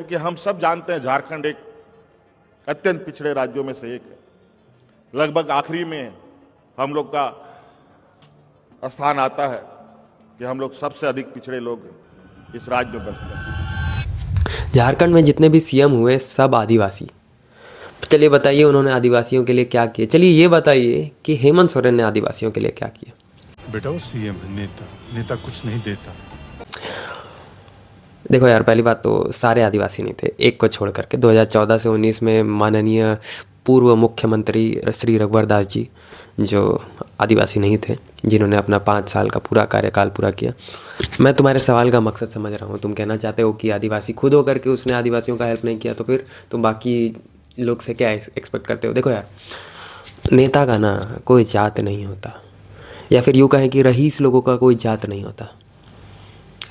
क्योंकि हम सब जानते हैं झारखंड एक अत्यंत पिछड़े राज्यों में से एक है। लगभग आखिरी में हम लोग का स्थान आता है कि हम लोग सबसे अधिक पिछड़े लोग इस राज्य में बसते हैं। झारखंड में जितने भी सीएम हुए सब आदिवासी। चलिए बताइए उन्होंने आदिवासियों के लिए क्या किया। चलिए ये बताइए कि हेमंत सोरेन ने आदिवासियों के लिए क्या किया। बेटा वो सीएम है, नेता कुछ नहीं देता। देखो यार, पहली बात तो सारे आदिवासी नहीं थे, एक को छोड़ करके। 2014 से 19 में माननीय पूर्व मुख्यमंत्री श्री रघुवर दास जी जो आदिवासी नहीं थे, जिन्होंने अपना 5 साल का पूरा कार्यकाल पूरा किया। मैं तुम्हारे सवाल का मकसद समझ रहा हूँ। तुम कहना चाहते हो कि आदिवासी खुद होकर के उसने आदिवासियों का हेल्प नहीं किया, तो फिर तुम बाकी लोग से क्या एक्सपेक्ट करते हो। देखो यार, नेता का ना कोई जात नहीं होता, या फिर यूँ कहें कि रईस लोगों का कोई जात नहीं होता।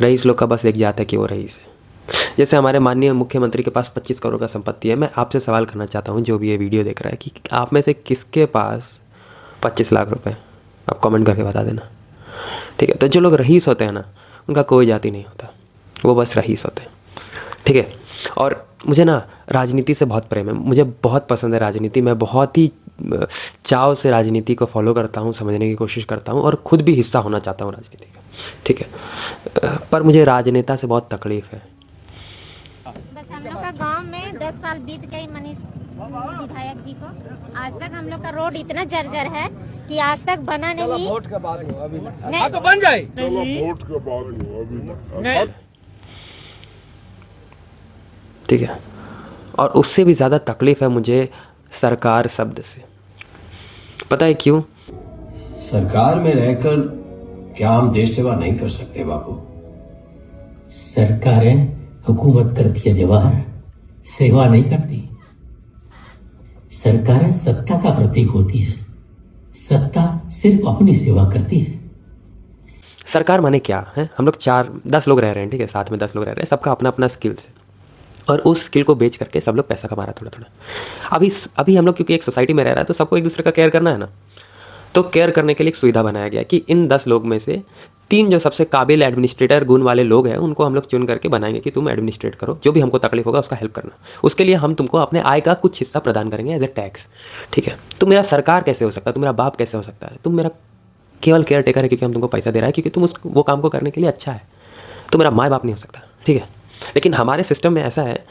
रईस लोग का बस एक जात है कि वो रईस है। जैसे हमारे माननीय मुख्यमंत्री के पास 25 करोड़ का संपत्ति है। मैं आपसे सवाल करना चाहता हूँ, जो भी ये वीडियो देख रहा है, कि आप में से किसके पास 25 लाख रुपए, आप कमेंट करके बता देना, ठीक है। तो जो लोग रईस होते हैं ना, उनका कोई जाति नहीं होता, वो बस रईस होते हैं, ठीक है। और मुझे ना राजनीति से बहुत प्रेम है, मुझे बहुत पसंद है राजनीति। मैं बहुत ही चाव से राजनीति को फॉलो करता हूँ, समझने की कोशिश करता हूँ, और ख़ुद भी हिस्सा होना चाहता हूँ राजनीति का, ठीक है। पर मुझे राजनेता से बहुत तकलीफ़ है। बस हम लोग का गांव में 10 साल बीत गए मनीष विधायक जी को। आज तक हम लोग का रोड इतना जर्जर है कि आज तक बना नहीं। वोट के बाद हो अभी नहीं तो बन जाए। वोट के बाद हो अभी ठीक है। और उससे भी ज़्यादा तकलीफ़ है मुझे सरकार शब्द से। पता है क्यों? सरकार में रहकर क्या हम देश सेवा नहीं कर सकते बाबू? सरकारें हुकूमत करती है जवाहर, सेवा नहीं करती। सरकारें सत्ता का प्रतीक होती है, सत्ता सिर्फ अपनी सेवा करती है। सरकार माने क्या है? हम लोग 10 लोग रह रहे हैं, ठीक है, साथ में 10 लोग रह रहे हैं, सबका अपना अपना स्किल्स है, और उस स्किल को बेच करके सब लोग पैसा कमा रहा है थोड़ा थोड़ा। अभी हम लोग क्योंकि एक सोसाइटी में रह रहा है, तो सबको एक दूसरे का केयर करना है ना। तो केयर करने के लिए एक सुविधा बनाया गया कि इन 10 लोग में से 3 जो सबसे काबिल एडमिनिस्ट्रेटर गुण वाले लोग हैं, उनको हम लोग चुन करके बनाएंगे कि तुम एडमिनिस्ट्रेट करो, जो भी हमको तकलीफ होगा उसका हेल्प करना। उसके लिए हम तुमको अपने आय का कुछ हिस्सा प्रदान करेंगे एज ए टैक्स, ठीक है। तुम मेरा सरकार कैसे हो सकता है? तुम मेरा बाप कैसे हो सकता है? तुम मेरा केवल केयर टेकर है क्योंकि हम तुमको पैसा दे रहा है, क्योंकि तुम वो काम को करने के लिए अच्छा है। तुम मेरा माँ बाप नहीं हो सकता, ठीक है। लेकिन हमारे सिस्टम में ऐसा है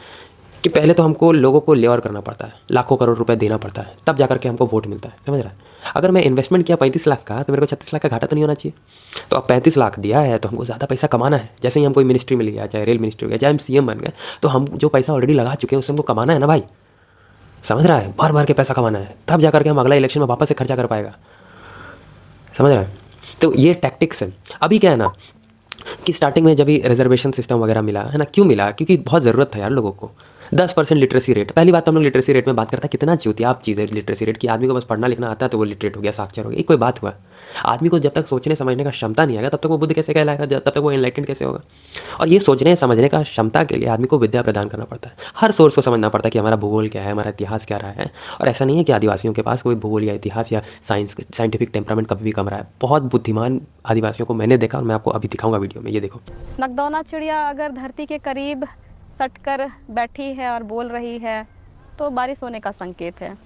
कि पहले तो हमको लोगों को लेवर करना पड़ता है, लाखों करोड़ रुपए देना पड़ता है, तब जाकर के हमको वोट मिलता है, समझ रहा है। अगर मैं इन्वेस्टमेंट किया 35 लाख का, तो मेरे को 36 लाख का घाटा तो नहीं होना चाहिए। तो अब 35 लाख दिया है तो हमको ज़्यादा पैसा कमाना है। जैसे ही हम कोई मिनिस्ट्री में लिया, चाहे रेल मिनिस्ट्री हो गया, चाहे हम सीएम बन गए, तो हम जो पैसा ऑलरेडी लगा चुके हैं उससे हमको कमाना है ना भाई, समझ रहा है। भर भर के पैसा कमाना है, तब जाकर के हम अगला इलेक्शन में वापस से खर्चा कर पाएगा, समझ रहा है। तो ये टैक्टिक्स है। अभी क्या है ना कि स्टार्टिंग में जब भी रिजर्वेशन सिस्टम वगैरह मिला है ना, क्यों मिला? क्योंकि बहुत ज़रूरत था यार लोगों को। 10% लिटरेसी रेट। पहली बात तो हम लोग लिटरेसी रेट में बात करते हैं, कितना चूतिया चीज़ है लिटरेसी रेट की। आदमी को बस पढ़ना लिखना आता है तो वो लिटरेट हो गया, साक्षर हो गया, ये कोई बात हुआ? आदमी को जब तक सोचने समझने का क्षमता नहीं आएगा तब तक वो बुद्ध कैसे कहलाएगा, तब तक वो एनलाइटेंड कैसे होगा? और ये सोचने समझने का क्षमता के लिए आदमी को विद्या प्रदान करना पड़ता है। हर सोर्स को समझना पड़ता है कि हमारा भूगोल क्या है, हमारा इतिहास क्या रहा है। और ऐसा नहीं है कि आदिवासियों के पास कोई भूगोल या इतिहास या साइंटिफिक टेम्परामेंट कभी भी कम रहा है। बहुत बुद्धिमान आदिवासियों को मैंने देखा, और मैं आपको अभी दिखाऊंगा वीडियो में, ये देखो। नगदौना चिड़िया अगर धरती के करीब सटकर बैठी है और बोल रही है तो बारिश होने का संकेत है।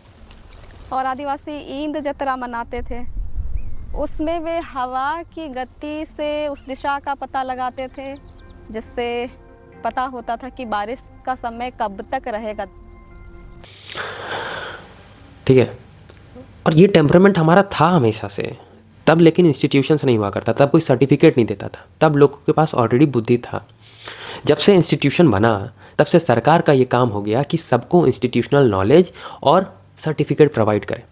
और आदिवासी ईंद जतरा मनाते थे, उसमें वे हवा की गति से उस दिशा का पता लगाते थे, जिससे पता होता था कि बारिश का समय कब तक रहेगा, ठीक है। और ये टेम्परामेंट हमारा था हमेशा से तब, लेकिन इंस्टीट्यूशंस नहीं हुआ करता, तब कोई सर्टिफिकेट नहीं देता था, तब लोगों के पास ऑलरेडी बुद्धि था। जब से इंस्टीट्यूशन बना तब से सरकार का ये काम हो गया कि सबको इंस्टीट्यूशनल नॉलेज और सर्टिफिकेट प्रोवाइड करे।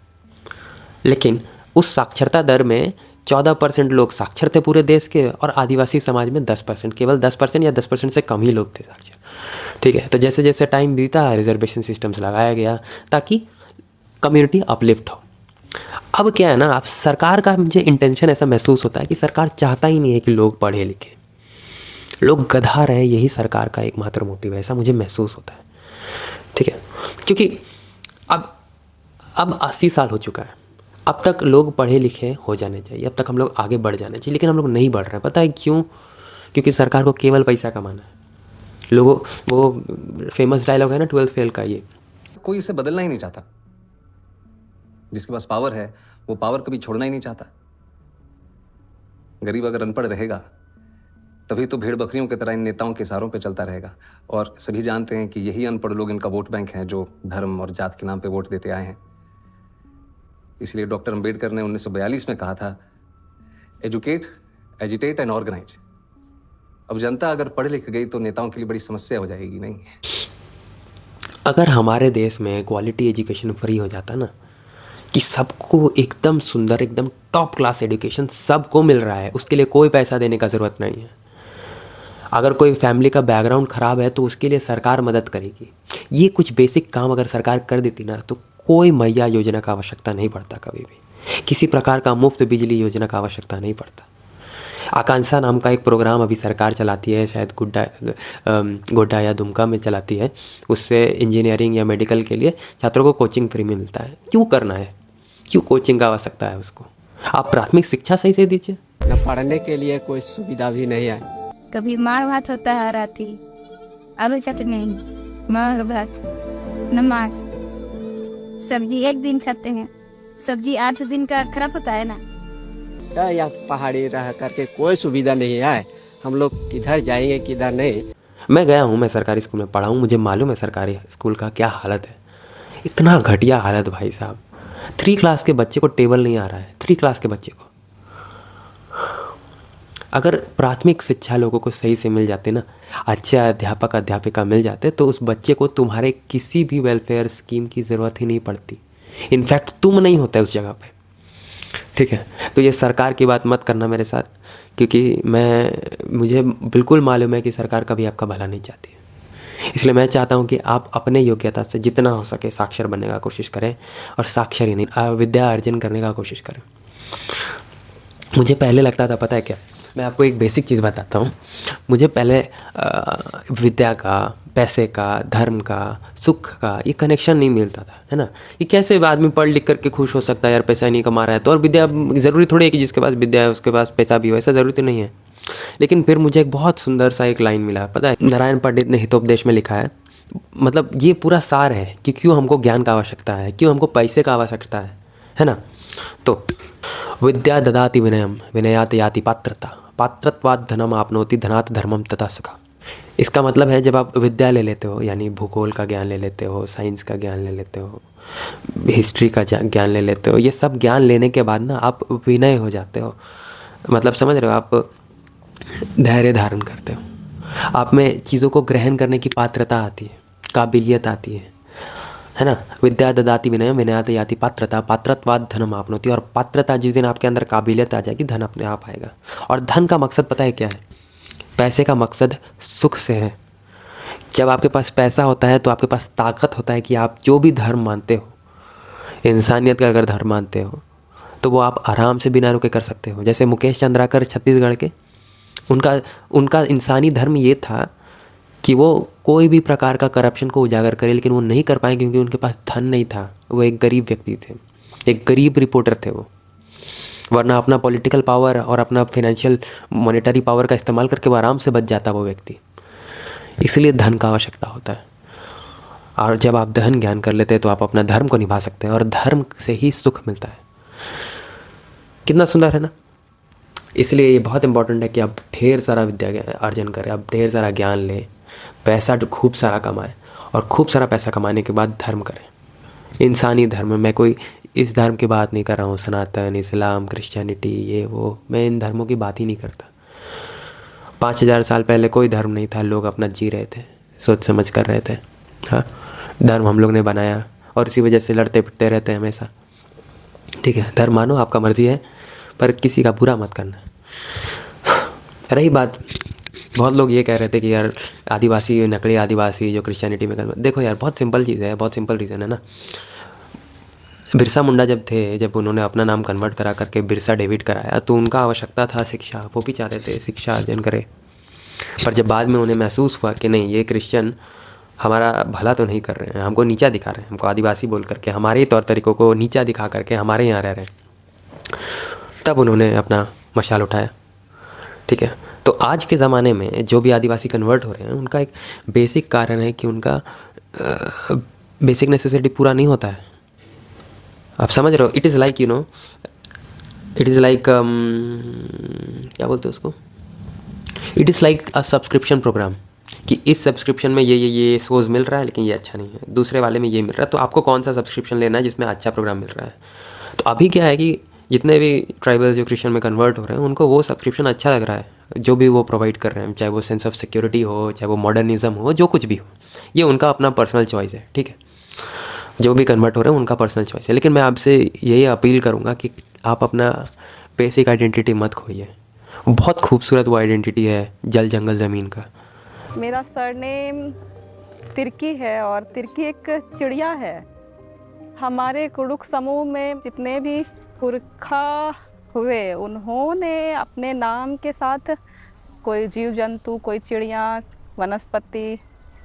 लेकिन उस साक्षरता दर में 14% लोग साक्षर थे पूरे देश के, और आदिवासी समाज में 10%, केवल 10% या 10% से कम ही लोग थे साक्षर, ठीक है। तो जैसे जैसे टाइम बीता रिजर्वेशन सिस्टम्स लगाया गया ताकि कम्युनिटी अपलिफ्ट हो। अब क्या है ना, अब सरकार का मुझे इंटेंशन ऐसा महसूस होता है कि सरकार चाहता ही नहीं है कि लोग पढ़े लिखे, लोग गधा रहे, यही सरकार का एकमात्र मोटिव है, ऐसा मुझे महसूस होता है, ठीक है। क्योंकि अब 80 साल हो चुका है, अब तक लोग पढ़े लिखे हो जाने चाहिए, अब तक हम लोग आगे बढ़ जाने चाहिए, लेकिन हम लोग नहीं बढ़ रहे हैं। पता है क्यों? क्योंकि सरकार को केवल पैसा कमाना है, लोगों वो फेमस डायलॉग है ना 12th फेल का, ये कोई इसे बदलना ही नहीं चाहता। जिसके पास पावर है वो पावर कभी छोड़ना ही नहीं चाहता। गरीब अगर अनपढ़ रहेगा तभी तो भेड़ बकरियों की तरह इन नेताओं के इशारों पे चलता रहेगा। और सभी जानते हैं कि यही अनपढ़ लोग इनका वोट बैंक हैं, जो धर्म और जात के नाम पे वोट देते आए हैं। इसलिए डॉक्टर अंबेडकर ने 1942 में कहा था, एजुकेट, एजिटेट एंड ऑर्गेनाइज। अब जनता अगर पढ़ लिख गई तो नेताओं के लिए बड़ी समस्या हो जाएगी। नहीं, अगर हमारे देश में क्वालिटी एजुकेशन फ्री हो जाता ना, कि सबको एकदम सुंदर, एकदम टॉप क्लास एजुकेशन सबको मिल रहा है, उसके लिए कोई पैसा देने का ज़रूरत नहीं है। अगर कोई फैमिली का बैकग्राउंड ख़राब है तो उसके लिए सरकार मदद करेगी। ये कुछ बेसिक काम अगर सरकार कर देती ना, तो कोई मैया योजना का आवश्यकता नहीं पड़ता। कभी भी किसी प्रकार का मुफ्त बिजली योजना का आवश्यकता नहीं पड़ता। आकांक्षा नाम का एक प्रोग्राम अभी सरकार चलाती है, शायद गोड्डा या दुमका में चलाती है। उससे इंजीनियरिंग या मेडिकल के लिए छात्रों को कोचिंग फ्री में मिलता है। क्यों करना है, क्यों कोचिंग का आवश्यकता है उसको? आप प्राथमिक शिक्षा सही से दीजिए। न पढ़ने के लिए कोई सुविधा भी नहीं है। कभी मार भात होता है, राती आलू चटनी, मार भात, नमाज, सब्जी एक दिन खाते हैं। सब्जी 8 दिन का खराब होता है ना। या पहाड़ी रह करके कोई सुविधा नहीं है। हम लोग किधर जाएंगे किधर नहीं। मैं गया हूँ, मैं सरकारी स्कूल में पढ़ा हूँ, मुझे मालूम है सरकारी स्कूल का क्या हालत है। इतना घटिया हालत भाई साहब। 3 क्लास के बच्चे को टेबल नहीं आ रहा है, 3 क्लास के बच्चे को। अगर प्राथमिक शिक्षा लोगों को सही से मिल जाते ना, अच्छे अध्यापक अध्यापिका मिल जाते, तो उस बच्चे को तुम्हारे किसी भी वेलफेयर स्कीम की ज़रूरत ही नहीं पड़ती। इनफैक्ट तुम नहीं होते उस जगह पे। ठीक है, तो ये सरकार की बात मत करना मेरे साथ, क्योंकि मुझे बिल्कुल मालूम है कि सरकार कभी आपका भला नहीं चाहती है। इसलिए मैं चाहता हूँ कि आप अपने योग्यता से जितना हो सके साक्षर बनने का कोशिश करें, और साक्षर ही नहीं, विद्या अर्जन करने का कोशिश करें। मुझे पहले लगता था, पता है क्या, मैं आपको एक बेसिक चीज़ बताता हूँ। मुझे पहले विद्या का, पैसे का, धर्म का, सुख का ये कनेक्शन नहीं मिलता था, है ना। ये कैसे आदमी पढ़ लिख करके खुश हो सकता है यार, पैसा नहीं कमा रहा है तो। और विद्या ज़रूरी थोड़ी है कि जिसके पास विद्या है उसके पास पैसा भी हो, ऐसा ज़रूरी तो नहीं है। लेकिन फिर मुझे एक बहुत सुंदर सा एक लाइन मिला, पता है, नारायण पंडित ने हितोपदेश में लिखा है। मतलब ये पूरा सार है कि क्यों हमको ज्ञान का आवश्यकता है, क्यों हमको पैसे का आवश्यकता है ना। तो विद्या ददाति विनयम, विनयात याति पात्रता, पात्रत्वात् धनम आपनोति, धनात् धर्मम तथा सुखा। इसका मतलब है, जब आप विद्या ले लेते हो, यानी भूगोल का ज्ञान ले लेते हो, साइंस का ज्ञान ले लेते हो, हिस्ट्री का ज्ञान ले लेते हो, ये सब ज्ञान लेने के बाद ना आप विनय हो जाते हो। मतलब समझ रहे हो, आप धैर्य धारण करते हो, आप में चीज़ों को ग्रहण करने की पात्रता आती है, काबिलियत आती है ना। विद्या ददाति विनयम, विनयात याति पात्रता, पात्रत्वात् धनम आपनोति। और पात्रता, जिस दिन आपके अंदर काबिलियत आ जाएगी, धन अपने आप आएगा। और धन का मकसद पता है क्या है? पैसे का मकसद सुख से है। जब आपके पास पैसा होता है तो आपके पास ताकत होता है कि आप जो भी धर्म मानते हो, इंसानियत का अगर धर्म मानते हो, तो वो आप आराम से बिना रुके कर सकते हो। जैसे मुकेश चंद्राकर छत्तीसगढ़ के, उनका इंसानी धर्म ये था कि वो कोई भी प्रकार का करप्शन को उजागर करे, लेकिन वो नहीं कर पाए क्योंकि उनके पास धन नहीं था। वो एक गरीब व्यक्ति थे, एक गरीब रिपोर्टर थे वो। वरना अपना पॉलिटिकल पावर और अपना फाइनेंशियल मॉनेटरी पावर का इस्तेमाल करके वो आराम से बच जाता वो व्यक्ति। इसलिए धन का आवश्यकता होता है। और जब आप धन ज्ञान कर लेते हैं तो आप अपना धर्म को निभा सकते हैं, और धर्म से ही सुख मिलता है। कितना सुंदर है ना। इसलिए ये बहुत इंपॉर्टेंट है कि आप ढेर सारा विद्या अर्जन करें, आप ढेर सारा ज्ञान लें, पैसा खूब सारा कमाएं, और खूब सारा पैसा कमाने के बाद धर्म करें, इंसानी धर्म। मैं कोई इस धर्म की बात नहीं कर रहा हूँ, सनातन, इस्लाम, क्रिश्चियनिटी, ये वो, मैं इन धर्मों की बात ही नहीं करता। 5000 साल पहले कोई धर्म नहीं था, लोग अपना जी रहे थे, सोच समझ कर रहे थे। हाँ, धर्म हम लोग ने बनाया और इसी वजह से लड़ते पिटते रहते हैं हमेशा। ठीक है, धर्म मानो, आपका मर्जी है, पर किसी का बुरा मत करना। रही बात, बहुत लोग ये कह रहे थे कि यार आदिवासी, नकली आदिवासी जो क्रिश्चियनिटी में, देखो यार बहुत सिंपल चीज़ है, बहुत सिंपल रीज़न है ना। बिरसा मुंडा जब थे, जब उन्होंने अपना नाम कन्वर्ट करा करके बिरसा डेविड कराया, तो उनका आवश्यकता था शिक्षा, वो भी चाहते थे शिक्षा अर्जन करे। पर जब बाद में उन्हें महसूस हुआ कि नहीं, ये क्रिश्चियन हमारा भला तो नहीं कर रहे हैं, हमको नीचा दिखा रहे हैं, हमको आदिवासी बोल करके, हमारे तौर तरीक़ों को नीचा दिखा करके हमारे यहाँ रह रहे हैं, तब उन्होंने अपना मशाल उठाया। ठीक है, तो आज के ज़माने में जो भी आदिवासी कन्वर्ट हो रहे हैं उनका एक बेसिक कारण है कि उनका बेसिक नेसेसिटी पूरा नहीं होता है। आप समझ रहे हो? It is like it is like क्या बोलते हैं उसको, it is like a subscription programme, कि इस सब्सक्रिप्शन में ये शोज़ मिल रहा है लेकिन ये अच्छा नहीं है, दूसरे वाले में ये मिल रहा है, तो आपको कौन सा सब्सक्रिप्शन लेना है जिसमें अच्छा प्रोग्राम मिल रहा है। तो अभी क्या है कि जितने भी ट्राइबल्स जो क्रिश्चियन में कन्वर्ट हो रहे हैं उनको वो सब्सक्रिप्शन अच्छा लग रहा है जो भी वो प्रोवाइड कर रहे हैं, चाहे वो सेंस ऑफ सिक्योरिटी हो, चाहे वो मॉडर्निज्म हो, जो कुछ भी हो, ये उनका अपना पर्सनल चॉइस है, ठीक है। जो भी कन्वर्ट हो रहे हैं उनका पर्सनल चॉइस है, लेकिन मैं आपसे यही अपील करूँगा कि आप अपना बेसिक आइडेंटिटी मत खोइए। बहुत खूबसूरत वो आइडेंटिटी है जल जंगल ज़मीन का। मेरा सरनेम तिर्की है और तिर्की एक चिड़िया है। हमारे कुड़ुक समूह में जितने भी पुरखा हुए उन्होंने अपने नाम के साथ कोई जीव जंतु, कोई चिड़िया, वनस्पति,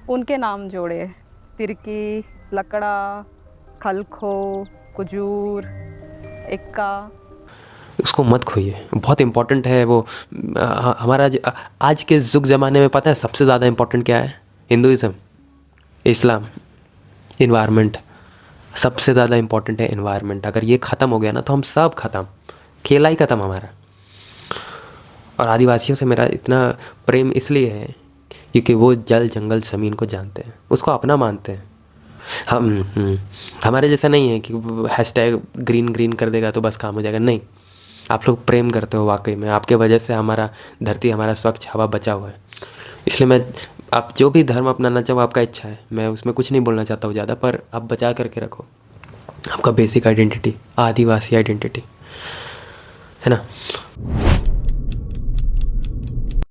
उनके नाम जोड़े। तिर्की, लकड़ा, खलखो, कुजूर, इक्का। उसको मत खोइए, बहुत इम्पोर्टेंट है वो। हमारा आज के युग ज़माने में पता है सबसे ज़्यादा इम्पोर्टेंट क्या है? हिंदुइज़्म, इस्लाम, इन्वायरमेंट। सबसे ज़्यादा इम्पोर्टेंट है इन्वायरमेंट। अगर ये ख़त्म हो गया ना तो हम सब ख़त्म, खेला ही ख़त्म हमारा। और आदिवासियों से मेरा इतना प्रेम इसलिए है क्योंकि वो जल जंगल ज़मीन को जानते हैं, उसको अपना मानते हैं। हम हमारे जैसा नहीं है कि हैशटैग ग्रीन कर देगा तो बस काम हो जाएगा, नहीं। आप लोग प्रेम करते हो वाकई में, आपके वजह से हमारा धरती, हमारा स्वच्छ हवा बचा हुआ है। इसलिए मैं, आप जो भी धर्म अपनाना चाहो आपका इच्छा है, मैं उसमें कुछ नहीं बोलना चाहता हूँ ज़्यादा, पर आप बचा करके रखो आपका बेसिक आइडेंटिटी, आदिवासी आइडेंटिटी, है ना।